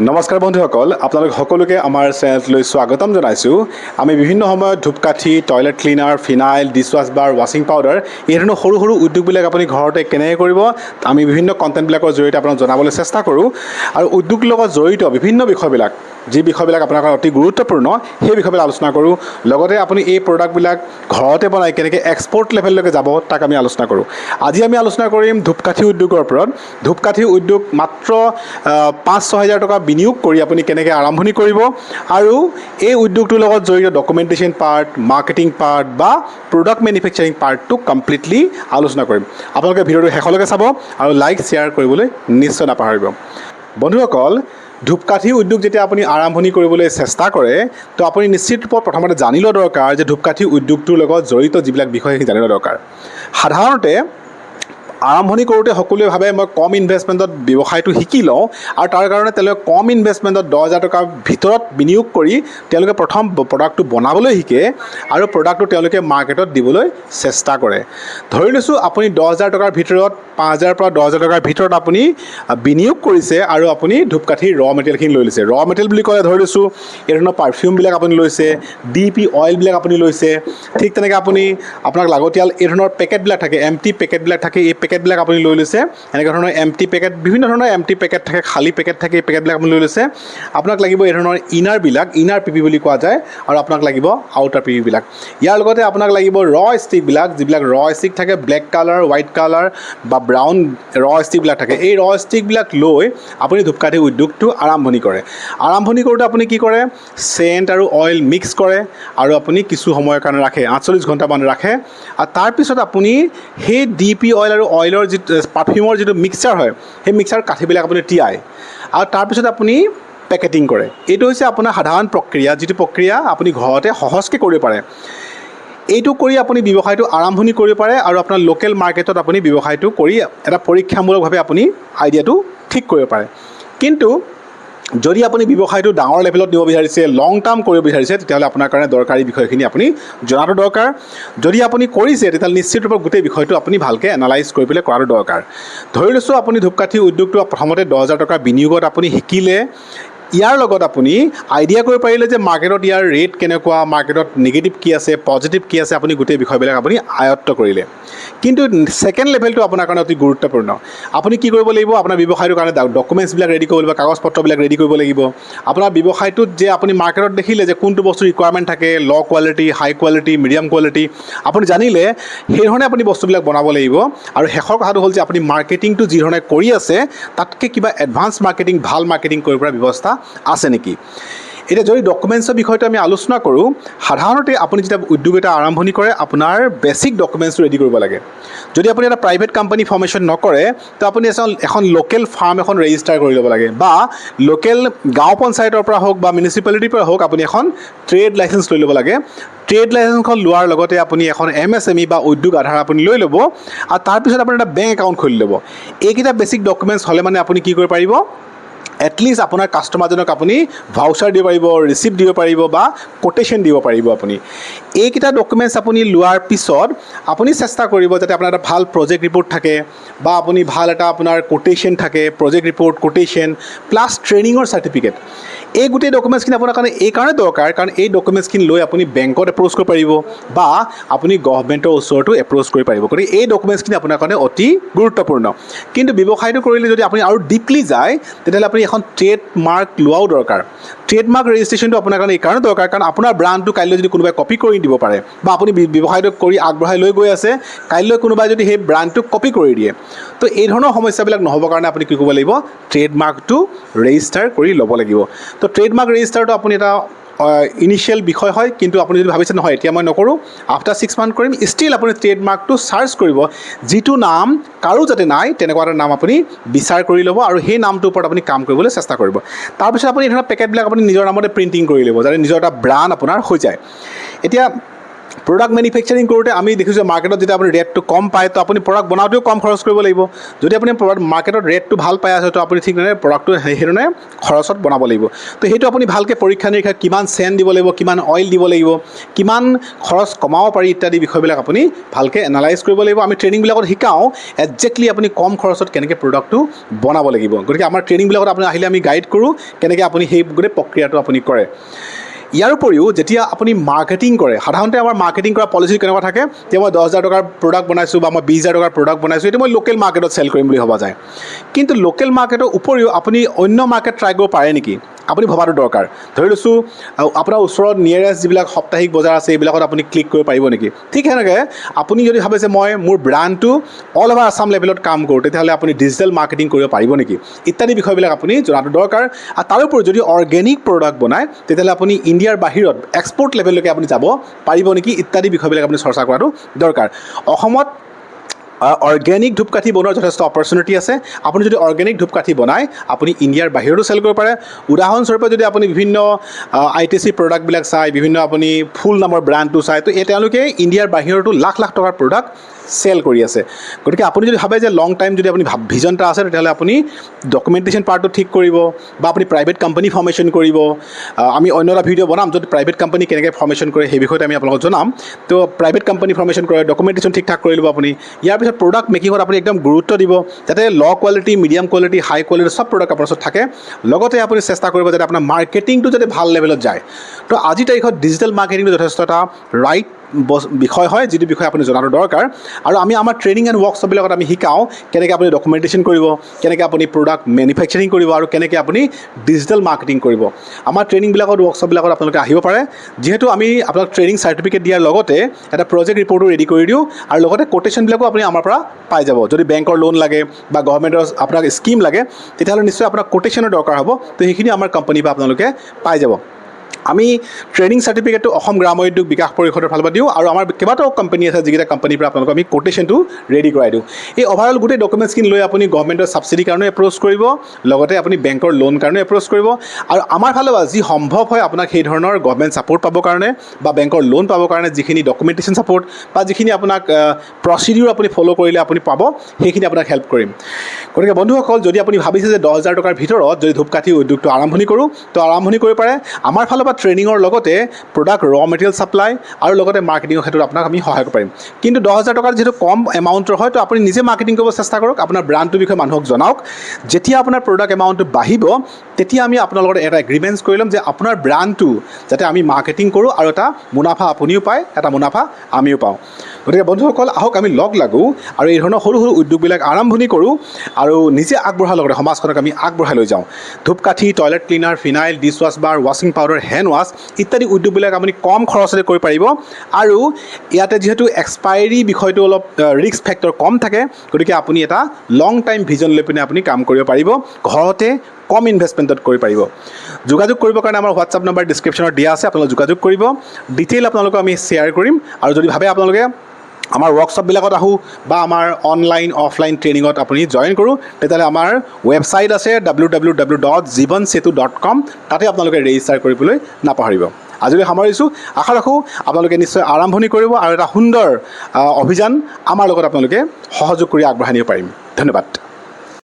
নমস্কাৰ বন্ধুসকল, আপোনালোক সকলোকে আমাৰ চেনেললৈ স্বাগতম জনাইছোঁ। আমি বিভিন্ন সময়ত ধূপকাঠি, টয়লেট ক্লিনাৰ, ফিনাইল, ডিছৱাছ বাৰ, ৱাশ্বিং পাউডাৰ এই ধৰণৰ সৰু সৰু উদ্যোগবিলাক আপুনি ঘৰতে কেনেকৈ কৰিব আমি বিভিন্ন কণ্টেণ্টবিলাকৰ জৰিয়তে আপোনাক জনাবলৈ চেষ্টা কৰোঁ। আৰু উদ্যোগৰ লগত জড়িত বিভিন্ন বিষয়বিলাক, যি বিষয়বিলাক আপোনাৰ কাৰণে অতি গুৰুত্বপূৰ্ণ, সেই বিষয়বিলাক আলোচনা কৰোঁ। লগতে আপুনি এই প্ৰডাক্টবিলাক ঘৰতে বনাই কেনেকৈ এক্সপৰ্ট লেভেললৈকে যাব তাক আমি আলোচনা কৰোঁ। আজি আমি আলোচনা কৰিম ধূপকাঠি উদ্যোগৰ ওপৰত। ধূপকাঠি উদ্যোগ মাত্ৰ 5-6 হাজাৰ টকা বিনিয়োগ কৰি আপুনি কেনেকৈ আৰম্ভণি কৰিব আৰু এই উদ্যোগটোৰ লগত জড়িত ডকুমেণ্টেশ্যন পাৰ্ট, মাৰ্কেটিং পাৰ্ট বা প্ৰডাক্ট মেনুফেকচাৰিং পাৰ্টটো কমপ্লিটলি আলোচনা কৰিম। আপোনালোকে ভিডিঅ'টো শেষলৈকে চাব আৰু লাইক শ্বেয়াৰ কৰিবলৈ নিশ্চয় নাপাহৰিব। বন্ধুসকল, ধূপকাঠি উদ্যোগ যেতিয়া আপুনি আৰম্ভণি কৰিবলৈ চেষ্টা কৰে তো আপুনি নিশ্চিত ৰূপত প্ৰথমতে জানি লোৱা দৰকাৰ যে ধূপকাঠি উদ্যোগটোৰ লগত জড়িত যিবিলাক বিষয় সেইখিনি জানি লোৱা দৰকাৰ। সাধাৰণতে আৰম্ভণি কৰোঁতে সকলোৱে ভাবে মই কম ইনভেষ্টমেণ্টত ব্যৱসায়টো শিকি লওঁ আৰু তাৰ কাৰণে তেওঁলোকে কম ইনভেষ্টমেণ্টত 10 হাজাৰ টকাৰ ভিতৰত বিনিয়োগ কৰি তেওঁলোকে প্ৰথম প্ৰডাক্টটো বনাবলৈ শিকে আৰু প্ৰডাক্টটো তেওঁলোকে মাৰ্কেটত দিবলৈ চেষ্টা কৰে। ধৰি লৈছোঁ আপুনি 10 হাজাৰ টকাৰ ভিতৰত 5 হাজাৰৰ পৰা 10 হাজাৰ টকাৰ ভিতৰত আপুনি বিনিয়োগ কৰিছে আৰু আপুনি ধূপকাঠিৰ ৰ মেটেৰিয়েলখিনি লৈ লৈছে। ৰ মেটেৰিয়েল বুলি ক'লে ধৰি লৈছোঁ এই ধৰণৰ পাৰফিউমবিলাক আপুনি লৈছে, DP অইলবিলাক আপুনি লৈছে। ঠিক তেনেকৈ আপোনাক লাগতিয়াল এই ধৰণৰ পেকেটবিলাক থাকে, এমটি পেকেটবিলাক থাকে, এই পেকেটবিলাক আপুনি লৈ লৈছে। এনেকুৱা ধৰণৰ এমটি পেকেট, বিভিন্ন ধৰণৰ এমটি পেকেট থাকে, খালী পেকেট থাকে, এই পেকেটবিলাক আপুনি লৈ লৈছে। আপোনাক লাগিব এই ধৰণৰ ইনাৰ পিপি বুলি কোৱা যায় আৰু আপোনাক লাগিব আউটাৰ পিপিবিলাক। ইয়াৰ লগতে আপোনাক লাগিব ৰ ষ্টিকবিলাক, যিবিলাক ৰ ষ্টিক থাকে, ব্লেক কালাৰ, হোৱাইট কালাৰ বা ব্ৰাউন ৰ ষ্টিকবিলাক থাকে। এই ৰ ষ্টিকবিলাক লৈ আপুনি ধূপকাঠি উদ্যোগটো আৰম্ভণি কৰে। আৰম্ভণি কৰোঁতে আপুনি কি কৰে, চেণ্ট আৰু অইল মিক্স কৰে আৰু আপুনি কিছু সময়ৰ কাৰণে ৰাখে, 48 ঘণ্টামান ৰাখে। আৰু তাৰপিছত আপুনি সেই DP অইল আৰু অইলৰ যিটো পাৰফিউমৰ যিটো মিক্সাৰ হয়, সেই মিক্সাৰ কাঠিবিলাক আপুনি তিয়াই আৰু তাৰপিছত আপুনি পেকেটিং কৰে। এইটো হৈছে আপোনাৰ সাধাৰণ প্ৰক্ৰিয়া, যিটো প্ৰক্ৰিয়া আপুনি ঘৰতে সহজকৈ কৰিব পাৰে। এইটো কৰি আপুনি ব্যৱসায়টো আৰম্ভণি কৰিব পাৰে আৰু আপোনাৰ লোকেল মাৰ্কেটত আপুনি ব্যৱসায়টো কৰি এটা পৰীক্ষামূলকভাৱে আপুনি আইডিয়াটো ঠিক কৰিব পাৰে। কিন্তু যদি আপুনি ব্যৱসায়টো ডাঙৰ লেভেলত দিব বিচাৰিছে, লং টাৰ্ম কৰিব বিচাৰিছে, তেতিয়াহ'লে আপোনাৰ কাৰণে দৰকাৰী বিষয়খিনি আপুনি জনাটো দৰকাৰ। যদি আপুনি কৰিছে তেতিয়াহ'লে নিশ্চিত ৰূপত গোটেই বিষয়টো আপুনি ভালকৈ এনালাইজ কৰি পেলাই কৰাটো দৰকাৰ। ধৰি লৈছোঁ আপুনি ধূপকাঠি উদ্যোগটো প্ৰথমতে 10 হাজাৰ টকাৰ বিনিয়োগত আপুনি শিকিলে। ইয়াৰ লগত আপুনি আইডিয়া কৰিব পাৰিলে যে মাৰ্কেটত ইয়াৰ ৰেট কেনেকুৱা, মাৰ্কেটত নিগেটিভ কি আছে, পজিটিভ কি আছে, আপুনি গোটেই বিষয়বিলাক আপুনি আয়ত্ত কৰিলে। কিন্তু ছেকেণ্ড লেভেলটো আপোনাৰ কাৰণে অতি গুৰুত্বপূৰ্ণ। আপুনি কি কৰিব লাগিব, আপোনাৰ ব্যৱসায়টোৰ কাৰণে ডকুমেণ্টছবিলাক ৰেডি কৰিব লাগিব, কাগজ পত্ৰবিলাক ৰেডি কৰিব লাগিব। আপোনাৰ ব্যৱসায়টোত যে আপুনি মাৰ্কেটত দেখিলে যে কোনটো বস্তু ৰিকুৱাৰমেণ্ট থাকে, ল' কোৱালিটি, হাই কোৱালিটি, মিডিয়াম কোৱালিটি, আপুনি জানিলে সেইধৰণে আপুনি বস্তুবিলাক বনাব লাগিব। আৰু শেষৰ কথাটো হ'ল যে আপুনি মাৰ্কেটিংটো যিধৰণে কৰি আছে তাতকৈ কিবা এডভান্স মাৰ্কেটিং, ভাল মাৰ্কেটিং কৰিব পৰা ব্যৱস্থা আছে নেকি। এতিয়া যদি ডকুমেণ্টছৰ বিষয়টো আমি আলোচনা কৰোঁ, সাধাৰণতে আপুনি যেতিয়া উদ্যোগ এটা আৰম্ভণি কৰে আপোনাৰ বেছিক ডকুমেণ্টছটো ৰেডি কৰিব লাগে। যদি আপুনি এটা প্ৰাইভেট কোম্পানী ফৰ্মেশ্যন নকৰে তো আপুনি এখন লোকেল ফাৰ্ম এখন ৰেজিষ্টাৰ কৰি ল'ব লাগে বা লোকেল গাঁও পঞ্চায়তৰ পৰা হওক বা মিউনিচিপালিটিৰ পৰা হওক আপুনি এখন ট্ৰেড লাইচেঞ্চ লৈ ল'ব লাগে। ট্ৰেড লাইচেঞ্চখন লোৱাৰ লগতে আপুনি এখন MSME বা উদ্যোগ আধাৰ আপুনি লৈ ল'ব আৰু তাৰপিছত আপুনি এটা বেংক একাউণ্ট খুলি ল'ব। এইকেইটা বেছিক ডকুমেণ্টছ হ'লে মানে আপুনি কি কৰিব পাৰিব, এটলিষ্ট আপোনাৰ কাষ্টমাৰজনক আপুনি ভাউচাৰ দিব পাৰিব, ৰিচিপ্ট দিব পাৰিব বা কোটেশ্যন দিব পাৰিব। আপুনি এইকেইটা ডকুমেণ্টছ আপুনি লোৱাৰ পিছত আপুনি চেষ্টা কৰিব যাতে আপোনাৰ এটা ভাল প্ৰজেক্ট ৰিপৰ্ট থাকে বা আপুনি ভাল এটা আপোনাৰ কোটেশ্যন থাকে, project report, quotation plus ট্ৰেইনিঙৰ certificate. এই গোটেই ডকুমেণ্টছখিনি আপোনাৰ কাৰণে এই কাৰণে দৰকাৰ, কাৰণ এই ডকুমেণ্টছখিনি লৈ আপুনি বেংকত এপ্ৰ'চ কৰিব পাৰিব বা আপুনি গভৰ্ণমেণ্টৰ ওচৰতো এপ্ৰ'চ কৰিব পাৰিব। গতিকে এই ডকুমেণ্টছখিনি আপোনাৰ কাৰণে অতি গুৰুত্বপূৰ্ণ। কিন্তু ব্যৱসায়টো কৰিলে যদি আপুনি আৰু ডিপলি যায় তেতিয়াহ'লে আপুনি এখন ট্ৰেড মাৰ্ক লোৱাও দৰকাৰ। ট্ৰেড মাৰ্ক ৰেজিষ্ট্ৰেশ্যনটো আপোনাৰ কাৰণে এই কাৰণে দৰকাৰ, কাৰণ আপোনাৰ ব্ৰাণ্ডটো কাইলৈ যদি কোনোবাই কপি কৰি দিব পাৰে বা আপুনি ব্যৱসায়টো কৰি আগবঢ়াই লৈ গৈ আছে, কাইলৈ কোনোবাই যদি সেই ব্ৰাণ্ডটোক কপি কৰি দিয়ে তো এই ধৰণৰ সমস্যাবিলাক নহ'বৰ কাৰণে আপুনি কি কৰিব লাগিব, ট্ৰেড মাৰ্কটো ৰেজিষ্টাৰ কৰি ল'ব লাগিব। তো ট্ৰেড মাৰ্ক ৰেজিষ্টাৰটো আপুনি এটা ইনিচিয়েল বিষয় হয়, কিন্তু আপুনি যদি ভাবিছে নহয় এতিয়া মই নকৰোঁ, আফটাৰ 6 মান্থ কৰিম, ষ্টিল আপুনি ট্ৰেড মাৰ্কটো চাৰ্চ কৰিব, যিটো নাম কাৰো যাতে নাই তেনেকুৱা এটা নাম আপুনি বিচাৰ কৰি ল'ব আৰু সেই নামটোৰ ওপৰত আপুনি কাম কৰিবলৈ চেষ্টা কৰিব। তাৰপিছত আপুনি এই ধৰণৰ পেকেটবিলাক আপুনি নিজৰ নামতে প্ৰিণ্টিং কৰি ল'ব যাতে নিজৰ এটা ব্ৰাণ্ড আপোনাৰ হৈ যায়। এতিয়া প্ৰডাক্ট মেনুফেকচাৰিং কৰোঁতে আমি দেখিছোঁ মাৰ্কেটত যেতিয়া আপুনি ৰেটটো কম পায় তো আপুনি প্ৰডাক্ট বনাওঁতেও কম খৰচ কৰিব লাগিব। যদি আপুনি মাৰ্কেটত ৰেটটো ভাল পাই আছে তো আপুনি ঠিক ধৰণে প্ৰডাক্টটো সেইধৰণে খৰচত বনাব লাগিব। তো সেইটো আপুনি ভালকৈ পৰীক্ষা নিৰীক্ষা কিমান চেণ্ট দিব লাগিব, কিমান অইল দিব লাগিব, কিমান খৰচ কমাব পাৰি ইত্যাদি বিষয়বিলাক আপুনি ভালকৈ এনালাইজ কৰিব লাগিব। আমি ট্ৰেইনিংবিলাকত শিকাওঁ একজেক্টলি আপুনি কম খৰচত কেনেকৈ প্ৰডাক্টটো বনাব লাগিব। গতিকে আমাৰ ট্ৰেইনিংবিলাকত আপুনি আহিলে আমি গাইড কৰোঁ কেনেকৈ আপুনি সেই গোটেই প্ৰক্ৰিয়াটো আপুনি কৰে। ইয়াৰ উপৰিও যেতিয়া আপুনি মাৰ্কেটিং কৰে, সাধাৰণতে আমাৰ মাৰ্কেটিং কৰা পলিচি কেনেকুৱা থাকে যে মই 10,000 টকাৰ প্ৰডাক্ট বনাইছোঁ বা মই 20,000 টকাৰ প্ৰডাক্ট বনাইছোঁ, এইটো মই লোকেল মাৰ্কেটত চেল কৰিম বুলি ভবা যায়। কিন্তু লোকেল মাৰ্কেটৰ উপৰিও আপুনি অন্য মাৰ্কেট ট্ৰাই কৰিব পাৰে নেকি, আপুনি ভবাটো দৰকাৰ। ধৰি লৈছোঁ আপোনাৰ ওচৰত নিয়েৰেষ্ট যিবিলাক সাপ্তাহিক বজাৰ আছে এইবিলাকত আপুনি ক্লিক কৰিব পাৰিব নেকি। ঠিক সেনেকৈ আপুনি যদি ভাবে যে মই মোৰ ব্ৰেণ্ডটো অল অভাৰ আছাম লেভেলত কাম কৰোঁ, তেতিয়াহ'লে আপুনি ডিজিটেল মাৰ্কেটিং কৰিব পাৰিব নেকি ইত্যাদি বিষয়বিলাক আপুনি জনাটো দৰকাৰ। আৰু তাৰোপৰি যদি অৰ্গেনিক প্ৰডাক্ট বনায় তেতিয়াহ'লে আপুনি ইণ্ডিয়াৰ বাহিৰত এক্সপৰ্ট লেভেললৈকে আপুনি যাব পাৰিব নেকি ইত্যাদি বিষয়বিলাক আপুনি চৰ্চা কৰাটো দৰকাৰ। অসমত অৰ্গেনিক ধূপকাঠি বনোৱাৰ যথেষ্ট অপৰচুনিটি আছে। আপুনি যদি অৰ্গেনিক ধূপকাঠি বনায় আপুনি ইণ্ডিয়াৰ বাহিৰতো চেল কৰিব পাৰে। উদাহৰণস্বৰূপে যদি আপুনি বিভিন্ন ITC প্ৰডাক্টবিলাক চায়, বিভিন্ন আপুনি ফুল নামৰ ব্ৰেণ্ডটো চায়, তো তেওঁলোকে ইণ্ডিয়াৰ বাহিৰতো লাখ লাখ টকাৰ প্ৰডাক্ট চেল কৰি আছে। গতিকে আপুনি যদি ভাবে যে লং টাইম যদি আপুনি ভিজন এটা আছে তেতিয়াহ'লে আপুনি ডকুমেণ্টেশ্যন পাৰ্টটো ঠিক কৰিব বা আপুনি প্ৰাইভেট কোম্পানী ফৰ্মেশ্যন কৰিব। আমি অন্য এটা ভিডিঅ' বনাম য'ত প্ৰাইভেট কোম্পানী কেনেকৈ ফৰ্মেশ্যন কৰে সেই বিষয়তে আমি আপোনালোকক জনাম। তো প্ৰাইভেট কোম্পানী ফৰ্মেশ্যন কৰে, ডকুমেণ্টেশ্যন ঠিক ঠাক কৰি ল'ব আপুনি। ইয়াৰ পিছত প্ৰডাক্ট মেকিঙত আপুনি একদম গুৰুত্ব দিব যাতে ল' কোৱালিটি, মিডিয়াম কোৱালিটি, হাই কোৱালিটি চব প্ৰডাক্ট আপোনাৰ ওচৰত থাকে। লগতে আপুনি চেষ্টা কৰিব যাতে আপোনাৰ মাৰ্কেটিংটো যাতে ভাল লেভেলত যায়। তো আজিৰ তাৰিখত ডিজিটেল মাৰ্কেটিংটো যথেষ্ট এটা ৰাইট বিষয় হয়, যিটো বিষয়ে আপুনি জনাটো দৰকাৰ। আৰু আমি আমাৰ ট্ৰেইনিং এণ্ড ৱৰ্কশ্বপবিলাকত আমি শিকাওঁ কেনেকৈ আপুনি ডকুমেণ্টেশ্যন কৰিব, কেনেকৈ আপুনি প্ৰডাক্ট মেনুফেকচাৰিং কৰিব আৰু কেনেকৈ আপুনি ডিজিটেল মাৰ্কেটিং কৰিব। আমাৰ ট্ৰেইনিংবিলাকত ৱৰ্কশ্বপবিলাকত আপোনালোকে আহিব পাৰে। যিহেতু আমি আপোনাক ট্ৰেইনিং চাৰ্টিফিকেট দিয়াৰ লগতে এটা প্ৰজেক্ট ৰিপৰ্টো ৰেডি কৰি দিওঁ আৰু লগতে কোটেশ্যনবিলাকো আপুনি আমাৰ পৰা পাই যাব। যদি বেংকৰ লোন লাগে বা গভৰ্ণমেণ্টৰ আপোনাক স্কিম লাগে তেতিয়াহ'লে নিশ্চয় আপোনাক কোটেশ্যনৰ দৰকাৰ হ'ব। তো সেইখিনি আমাৰ কোম্পানীৰ পৰা আপোনালোকে পাই যাব। আমি ট্ৰেইনিং চাৰ্টিফিকেটটো অসম গ্ৰাম উদ্যোগ বিকাশ পৰিষদৰ ফালৰ পৰা দিওঁ আৰু আমাৰ কেইবাটাও কোম্পানী আছে যিকেইটা কোম্পানীৰ পৰা আপোনালোকক আমি কোটেশ্যনটো ৰেডি কৰাই দিওঁ। এই অভাৰঅল গোটেই ডকুমেণ্টছখিনি লৈ আপুনি গভৰ্ণমেণ্টৰ ছাবচিডিৰ কাৰণে এপ্ৰ'চ কৰিব, লগতে আপুনি বেংকৰ লোন কাৰণে এপ্ৰ'চ কৰিব। আৰু আমাৰ ফালৰ পৰা যি সম্ভৱ হয় আপোনাক সেই ধৰণৰ গভৰ্ণমেণ্ট ছাপোৰ্ট পাবৰ কাৰণে বা বেংকৰ লোন পাবৰ কাৰণে যিখিনি ডকুমেণ্টেশ্যন ছাপোৰ্ট বা যিখিনি আপোনাক প্ৰচিডিউৰ আপুনি ফ'ল' কৰিলে আপুনি পাব সেইখিনি আপোনাক হেল্প কৰিম। গতিকে বন্ধুসকল, যদি আপুনি ভাবিছে যে 10,000 টকাৰ ভিতৰত যদি ধূপকাঠি উদ্যোগটো আৰম্ভণি কৰোঁ তো আৰম্ভণি কৰিব পাৰে। আমাৰ ফালৰ পৰা ট্ৰেইনিঙৰ লগতে প্ৰডাক্ট ৰ মেটেৰিয়েল ছাপ্লাই আৰু লগতে মাৰ্কেটিঙৰ ক্ষেত্ৰত আপোনাক আমি সহায় কৰিব পাৰিম। কিন্তু 10,000 টকাৰ যিহেতু কম এমাউণ্টৰ হয়, তো আপুনি নিজে মাৰ্কেটিং কৰিব চেষ্টা কৰক, আপোনাৰ ব্ৰেণ্ডটোৰ বিষয়ে মানুহক জনাওক। যেতিয়া আপোনাৰ প্ৰডাক্ট এমাউণ্টটো বাঢ়িব তেতিয়া আমি আপোনাৰ লগত এটা এগ্ৰিমেণ্টছ কৰি ল'ম যে আপোনাৰ ব্ৰেণ্ডটো যাতে আমি মাৰ্কেটিং কৰোঁ আৰু এটা মুনাফা আপুনিও পায়, এটা মুনাফা আমিও পাওঁ। গতিকে বন্ধুসকল, আহক আমি লগ লাগোঁ আৰু এই ধৰণৰ সৰু সৰু উদ্যোগবিলাক আৰম্ভণি কৰোঁ আৰু নিজে আগবঢ়াৰ লগতে সমাজখনক আমি আগবঢ়াই লৈ যাওঁ। ধূপকাঠি, toilet cleaner, phenyl, dish wash bar, ৱাশ্বিং পাউডাৰ, হেণ্ড ৱাছ ইত্যাদি উদ্যোগবিলাক আপুনি কম খৰচতে কৰিব পাৰিব। আৰু ইয়াতে যিহেতু এক্সপাইৰী বিষয়টো অলপ ৰিস্ক ফেক্টৰ কম থাকে, গতিকে আপুনি এটা লং টাইম ভিজন লৈ পিনে আপুনি কাম কৰিব পাৰিব, ঘৰতে কম ইনভেষ্টমেণ্টত কৰিব পাৰিব। যোগাযোগ কৰিবৰ কাৰণে আমাৰ হোৱাটছআপ নম্বৰ ডিছক্ৰিপশ্যনত দিয়া আছে, আপোনালোকে যোগাযোগ কৰিব। ডিটেইল আপোনালোকক আমি শ্বেয়াৰ কৰিম। আৰু যদি ভাবে আপোনালোকে আমাৰ ৱৰ্কশ্বপবিলাকত আহোঁ বা আমাৰ অনলাইন অফলাইন ট্ৰেইনিঙত আপুনি জইন কৰোঁ, তেতিয়াহ'লে আমাৰ ৱেবছাইট আছে www.jivansetu.com, তাতে আপোনালোকে ৰেজিষ্টাৰ কৰিবলৈ নাপাহৰিব। আজিলৈ সামৰিছোঁ। আশা ৰাখোঁ আপোনালোকে নিশ্চয় আৰম্ভণি কৰিব আৰু এটা সুন্দৰ অভিযান আমাৰ লগত আপোনালোকে সহযোগ কৰি আগবঢ়াই নিব পাৰিম। ধন্যবাদ।